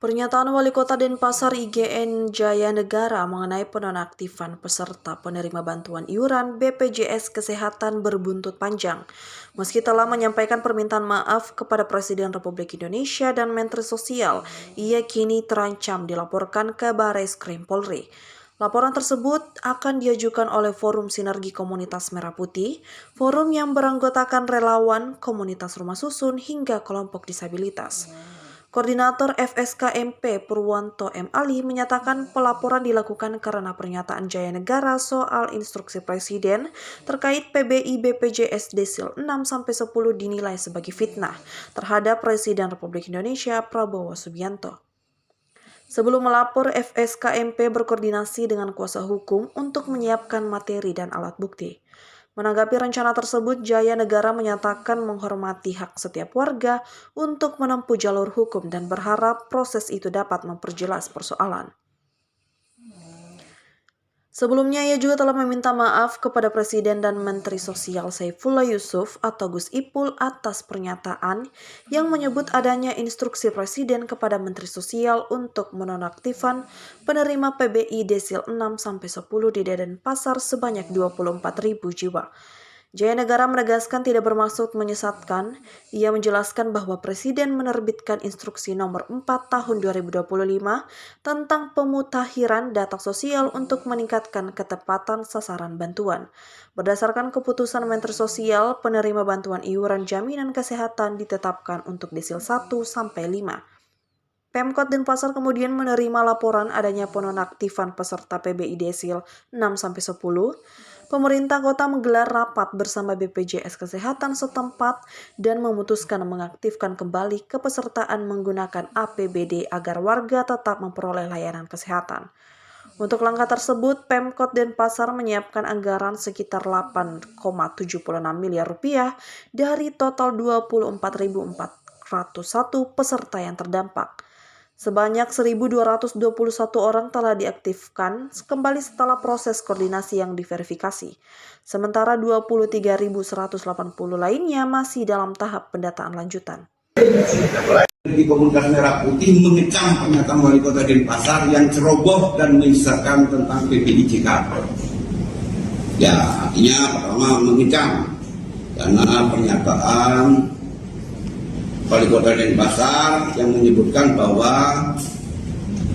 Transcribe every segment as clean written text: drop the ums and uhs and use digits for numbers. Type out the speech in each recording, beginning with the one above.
Pernyataan Wali Kota Denpasar IGN Jaya Negara mengenai penonaktifan peserta penerima bantuan iuran BPJS Kesehatan berbuntut panjang. Meski telah menyampaikan permintaan maaf kepada Presiden Republik Indonesia dan Menteri Sosial, ia kini terancam dilaporkan ke Barreskrim Polri. Laporan tersebut akan diajukan oleh Forum Sinergi Komunitas Merah Putih, forum yang beranggotakan relawan, komunitas rumah susun, hingga kelompok disabilitas. Koordinator FSKMP Purwanto M. Ali menyatakan pelaporan dilakukan karena pernyataan Jaya Negara soal instruksi Presiden terkait PBI BPJS Desil 6-10 dinilai sebagai fitnah terhadap Presiden Republik Indonesia Prabowo Subianto. Sebelum melapor, FSKMP berkoordinasi dengan kuasa hukum untuk menyiapkan materi dan alat bukti. Menanggapi rencana tersebut, Jaya Negara menyatakan menghormati hak setiap warga untuk menempuh jalur hukum dan berharap proses itu dapat memperjelas persoalan. Sebelumnya, ia juga telah meminta maaf kepada Presiden dan Menteri Sosial Saifullah Yusuf atau Gus Ipul atas pernyataan yang menyebut adanya instruksi Presiden kepada Menteri Sosial untuk menonaktifkan penerima PBI Desil 6-10 di Denpasar sebanyak 24.000 jiwa. Jaya Negara menegaskan tidak bermaksud menyesatkan. Ia menjelaskan bahwa Presiden menerbitkan instruksi nomor 4 tahun 2025 tentang pemutakhiran data sosial untuk meningkatkan ketepatan sasaran bantuan. Berdasarkan keputusan Menteri Sosial, penerima bantuan iuran jaminan kesehatan ditetapkan untuk desil 1-5. Pemkot Denpasar kemudian menerima laporan adanya penonaktifan peserta PBI Desil 6-10. Pemerintah kota menggelar rapat bersama BPJS Kesehatan setempat dan memutuskan mengaktifkan kembali kepesertaan menggunakan APBD agar warga tetap memperoleh layanan kesehatan. Untuk langkah tersebut, Pemkot Denpasar menyiapkan anggaran sekitar 8,76 miliar rupiah dari total 24.401 peserta yang terdampak. Sebanyak 1.221 orang telah diaktifkan kembali setelah proses koordinasi yang diverifikasi. Sementara 23.180 lainnya masih dalam tahap pendataan lanjutan. Di Komunitas Merah Putih mengecam pernyataan Wali Kota Denpasar yang ceroboh dan menyisakan tentang PBIJK. Ya, artinya pertama mengecam karena pernyataan Wali Kota Denpasar yang menyebutkan bahwa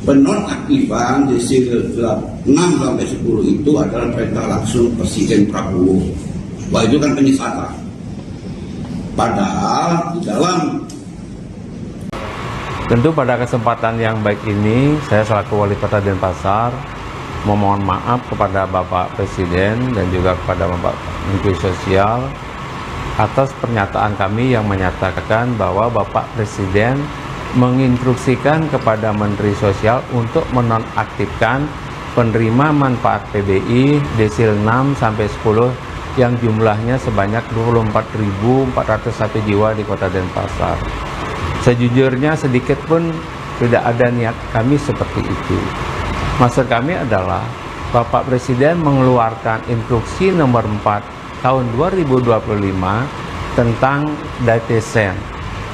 penonaktifan desil 6-10 itu adalah perintah langsung Presiden Prabowo. Wah, itu kan penyesatan. Padahal di dalam tentu pada kesempatan yang baik ini saya selaku Wali Kota Denpasar memohon maaf kepada Bapak Presiden dan juga kepada Bapak Menteri Sosial atas pernyataan kami yang menyatakan bahwa Bapak Presiden menginstruksikan kepada Menteri Sosial untuk menonaktifkan penerima manfaat PBI desil 6-10 yang jumlahnya sebanyak 24.401 jiwa di Kota Denpasar. Sejujurnya sedikit pun tidak ada niat kami seperti itu. Maksud kami adalah Bapak Presiden mengeluarkan instruksi nomor 4 tahun 2025 tentang DATESEN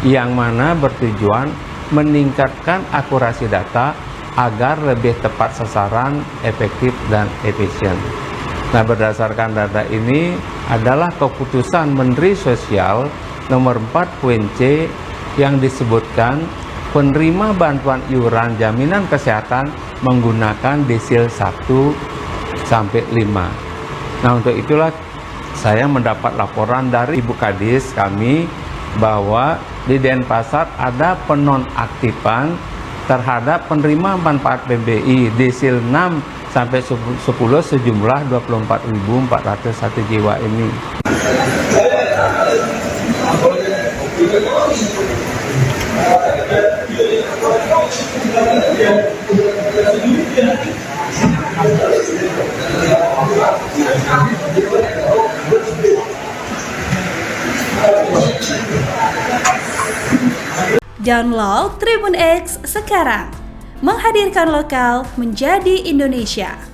yang mana bertujuan meningkatkan akurasi data agar lebih tepat sasaran, efektif dan efisien. Nah, berdasarkan data ini adalah keputusan Menteri Sosial nomor 4.C yang disebutkan penerima bantuan iuran jaminan kesehatan menggunakan desil 1-5. Nah, untuk itulah saya mendapat laporan dari Ibu Kadis kami bahwa di Denpasar ada penonaktifan terhadap penerima manfaat PBI desil 6-10 sejumlah 24.401 jiwa ini. Download Tribun X sekarang, menghadirkan lokal menjadi Indonesia.